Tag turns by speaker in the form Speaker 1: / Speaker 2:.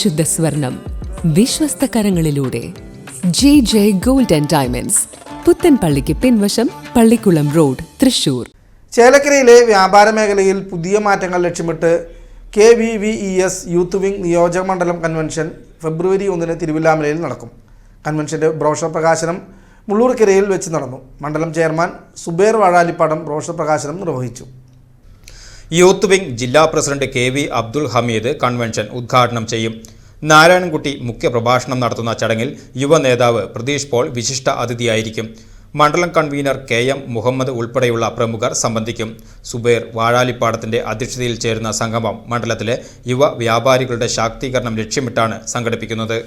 Speaker 1: പരിശുദ്ധ സ്വർണം വിശ്വസ്ത കരങ്ങളിലൂടെ JJ Gold and Diamonds, പുത്തൻപള്ളിക്ക് പിൻവശം, പള്ളിക്കുളം റോഡ്, തൃശൂർ.
Speaker 2: ചേലക്കരയിലെ വ്യാപാര മേഖലയിൽ പുതിയ മാറ്റങ്ങൾ ലക്ഷ്യമിട്ട് KVVES യൂത്ത് വിംഗ് നിയോജക മണ്ഡലം കൺവെൻഷൻ ഫെബ്രുവരി 1 തിരുവില്ലാമലയിൽ നടക്കും. കൺവെൻഷന്റെ ബ്രോഷർ പ്രകാശനം മുള്ളൂർക്കരയിൽ വെച്ച് നടന്നു. മണ്ഡലം ചെയർമാൻ സുബേർ വാഴാലിപ്പാടം ബ്രോഷർ പ്രകാശനം നിർവഹിച്ചു.
Speaker 3: യൂത്ത് വിംഗ് ജില്ലാ president KV Abdul Hameed convention ഉദ്ഘാടനം ചെയ്യും. നാരായണൻകുട്ടി മുഖ്യപ്രഭാഷണം നടത്തുന്ന ചടങ്ങിൽ യുവ നേതാവ് പ്രതീഷ് പോൾ വിശിഷ്ട അതിഥിയായിരിക്കും. മണ്ഡലം കൺവീനർ KM മുഹമ്മദ് ഉൾപ്പെടെയുള്ള പ്രമുഖർ സംബന്ധിക്കും. സുബൈർ വാഴാലിപ്പാടത്തിന്റെ അധ്യക്ഷതയിൽ ചേരുന്ന സംഗമം മണ്ഡലത്തിലെ യുവ വ്യാപാരികളുടെ ശാക്തീകരണം ലക്ഷ്യമിട്ടാണ് സംഘടിപ്പിക്കുന്നത്.